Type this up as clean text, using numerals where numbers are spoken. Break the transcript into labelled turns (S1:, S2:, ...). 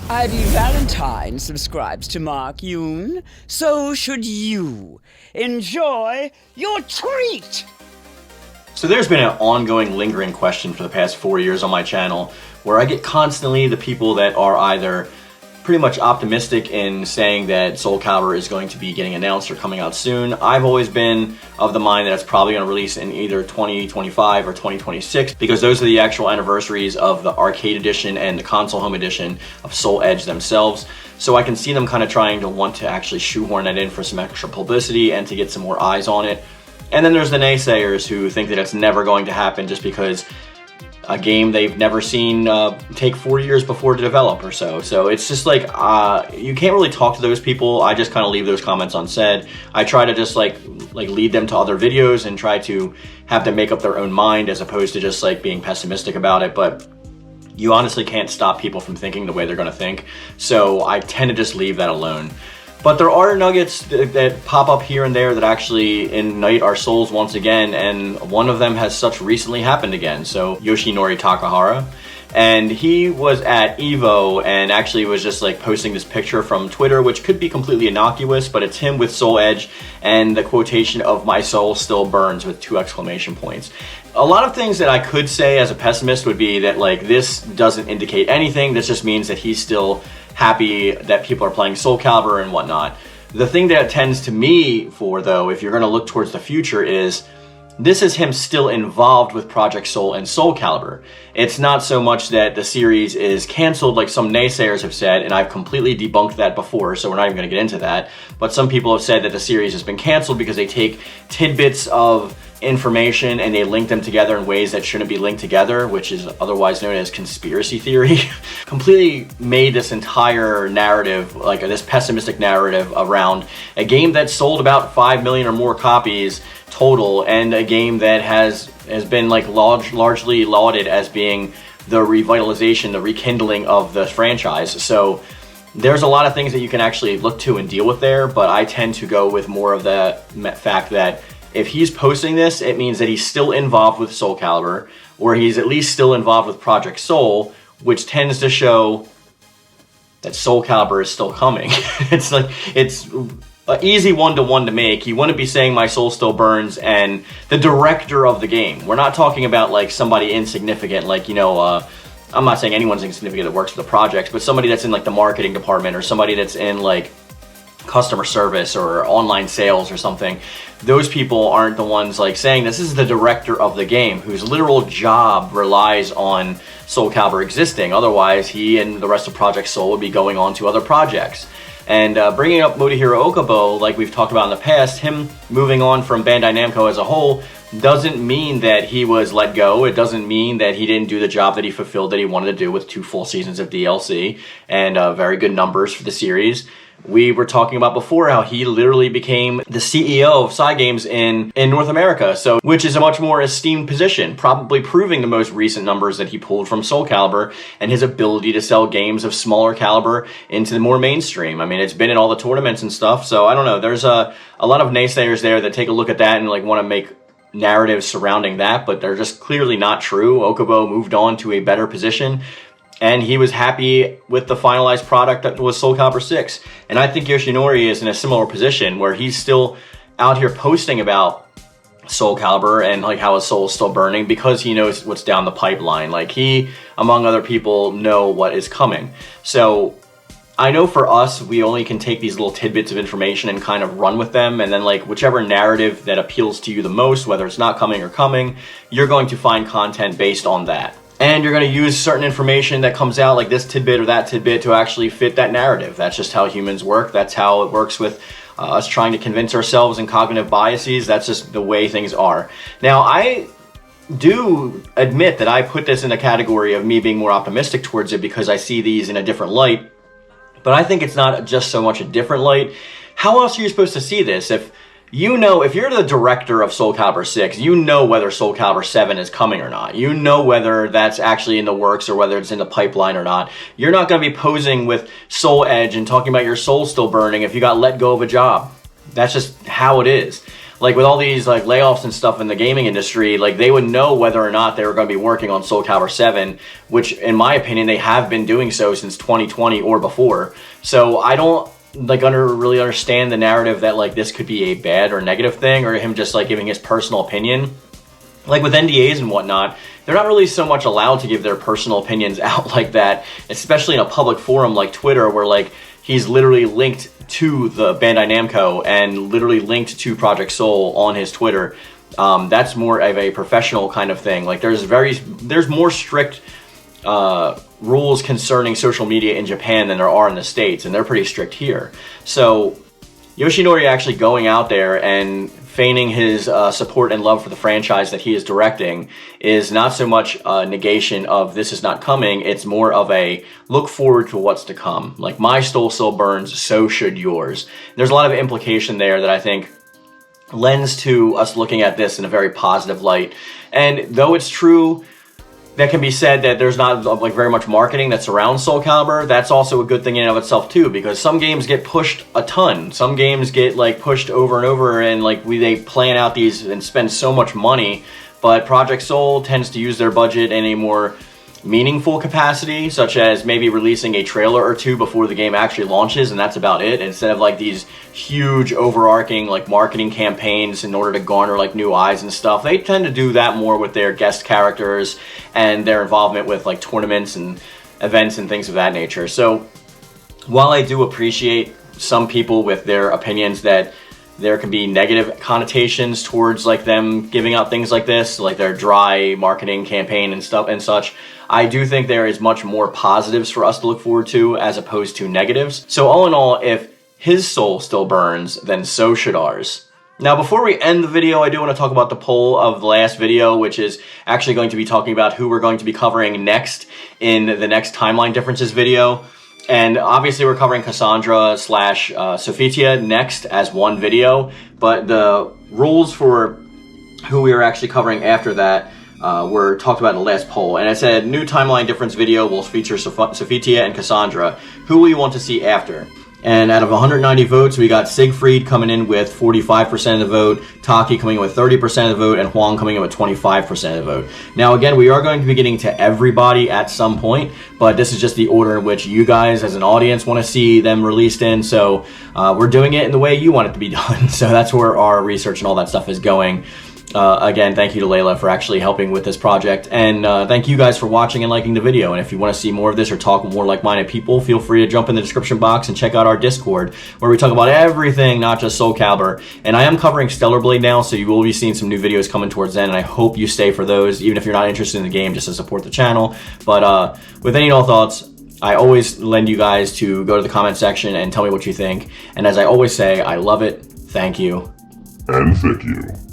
S1: Ivy Valentine subscribes to Mark Yoon. So should you. Enjoy your treat!
S2: So there's been an ongoing lingering question for the past 4 years on my channel where I get constantly the people that are either pretty much optimistic in saying that SoulCalibur is going to be getting announced or coming out soon. I've always been of the mind that it's probably going to release in either 2025 or 2026 because those are the actual anniversaries of the arcade edition and the console home edition of Soul Edge themselves. So I can see them kind of trying to want to actually shoehorn that in for some extra publicity and to get some more eyes on it. And then there's the naysayers who think that it's never going to happen just because a game they've never seen take 4 years before to develop or so. So it's just like, you can't really talk to those people. I just kind of leave those comments unsaid. I try to just like lead them to other videos and try to have them make up their own mind as opposed to just like being pessimistic about it. But you honestly can't stop people from thinking the way they're going to think. So I tend to just leave that alone. But there are nuggets that pop up here and there that actually ignite our souls once again, and one of them has such recently happened again. So Yoshinori Takahara, and he was at EVO and actually was just like posting this picture from Twitter, which could be completely innocuous, but it's him with Soul Edge and the quotation of "my soul still burns" with 2 exclamation points. A lot of things that I could say as a pessimist would be that like this doesn't indicate anything. This just means that he's still happy that people are playing SoulCalibur and whatnot. The thing that it tends to me for, though, if you're going to look towards the future, is this is him still involved with Project Soul and SoulCalibur. It's not so much that the series is canceled like some naysayers have said, and I've completely debunked that before, so we're not even going to get into that. But some people have said that the series has been canceled because they take tidbits of information and they link them together in ways that shouldn't be linked together, which is otherwise known as conspiracy theory. Completely made this entire narrative, like this pessimistic narrative around a game that sold about 5 million or more copies total, and a game that has been like largely lauded as being the revitalization, the rekindling of the franchise. So there's a lot of things that you can actually look to and deal with there, but I tend to go with more of the fact that if he's posting this, it means that he's still involved with SoulCalibur, or he's at least still involved with Project Soul, which tends to show that SoulCalibur is still coming. It's like, it's an easy one-to-one to make. You wouldn't be saying "my soul still burns" and the director of the game. We're not talking about like somebody insignificant, like, you know, I'm not saying anyone's insignificant that works for the projects, but somebody that's in like the marketing department or somebody that's in like customer service or online sales or something. Those people aren't the ones like saying this. This is the director of the game whose literal job relies on SoulCalibur existing. Otherwise, he and the rest of Project Soul would be going on to other projects. And bringing up Motohiro Okubo, like we've talked about in the past, him moving on from Bandai Namco as a whole doesn't mean that he was let go. It doesn't mean that he didn't do the job that he fulfilled that he wanted to do with 2 full seasons of DLC and very good numbers for the series. We were talking about before how he literally became the CEO of Cygames in North America, so which is a much more esteemed position, probably proving the most recent numbers that he pulled from SoulCalibur and his ability to sell games of smaller caliber into the more mainstream. I mean, it's been in all the tournaments and stuff, so I don't know. There's a lot of naysayers there that take a look at that and like want to make narratives surrounding that, but they're just clearly not true. Okubo moved on to a better position, and he was happy with the finalized product that was SoulCalibur 6. And I think Yoshinori is in a similar position where he's still out here posting about SoulCalibur and like how his soul is still burning because he knows what's down the pipeline. Like he, among other people, know what is coming. So I know for us, we only can take these little tidbits of information and kind of run with them, and then like whichever narrative that appeals to you the most, whether it's not coming or coming, you're going to find content based on that. And you're going to use certain information that comes out, like this tidbit or that tidbit, to actually fit that narrative. That's just how humans work. That's how it works with us trying to convince ourselves and cognitive biases. That's just the way things are. Now, I do admit that I put this in a category of me being more optimistic towards it because I see these in a different light. But I think it's not just so much a different light. How else are you supposed to see this? If you're the director of SoulCalibur 6, you know whether SoulCalibur 7 is coming or not. You know whether that's actually in the works or whether it's in the pipeline or not. You're not going to be posing with Soul Edge and talking about your soul still burning if you got let go of a job. That's just how it is. like with all these like layoffs and stuff in the gaming industry, like they would know whether or not they were going to be working on SoulCalibur 7, which in my opinion they have been doing so since 2020 or before. So I don't like really understand the narrative that like this could be a bad or negative thing, or him just like giving his personal opinion. Like with NDAs and whatnot, they're not really so much allowed to give their personal opinions out like that, especially in a public forum like Twitter, where like he's literally linked to the Bandai Namco and literally linked to Project Soul on his Twitter. That's more of a professional kind of thing. Like there's more strict rules concerning social media in Japan than there are in the States, and they're pretty strict here. So Yoshinori actually going out there and feigning his support and love for the franchise that he is directing is not so much a negation of this is not coming, it's more of a look forward to what's to come. Like, my soul still burns, so should yours. There's a lot of implication there that I think lends to us looking at this in a very positive light. And though it's true that can be said that there's not like very much marketing that surrounds SoulCalibur, that's also a good thing in and of itself too, because some games get pushed a ton. Some games get like pushed over and over, and like they plan out these and spend so much money, but Project Soul tends to use their budget in a more meaningful capacity, such as maybe releasing a trailer or two before the game actually launches, and that's about it, instead of like these huge overarching like marketing campaigns in order to garner like new eyes and stuff. They tend to do that more with their guest characters and their involvement with like tournaments and events and things of that nature. So while I do appreciate some people with their opinions that there can be negative connotations towards like them giving out things like this, like their dry marketing campaign and stuff and such, I do think there is much more positives for us to look forward to as opposed to negatives. So all in all, if his soul still burns, then so should ours. Now, before we end the video, I do want to talk about the poll of the last video, which is actually going to be talking about who we're going to be covering next in the next timeline differences video. And obviously we're covering Cassandra / Sophitia next as one video, but the rules for who we are actually covering after that were talked about in the last poll. And I said, new timeline difference video will feature Sophitia and Cassandra. Who will you want to see after? And out of 190 votes, we got Siegfried coming in with 45% of the vote, Taki coming in with 30% of the vote, and Huang coming in with 25% of the vote. Now again, we are going to be getting to everybody at some point, but this is just the order in which you guys as an audience want to see them released in, so we're doing it in the way you want it to be done. So that's where our research and all that stuff is going. Again, thank you to Layla for actually helping with this project, and thank you guys for watching and liking the video. And if you want to see more of this or talk with more like-minded people, feel free to jump in the description box and check out our Discord, where we talk about everything, not just SoulCalibur. And I am covering Stellar Blade now, so you will be seeing some new videos coming towards then, and I hope you stay for those, even if you're not interested in the game, just to support the channel. But with any and all thoughts, I always lend you guys to go to the comment section and tell me what you think. And as I always say, I love it, thank you,
S3: and thank you.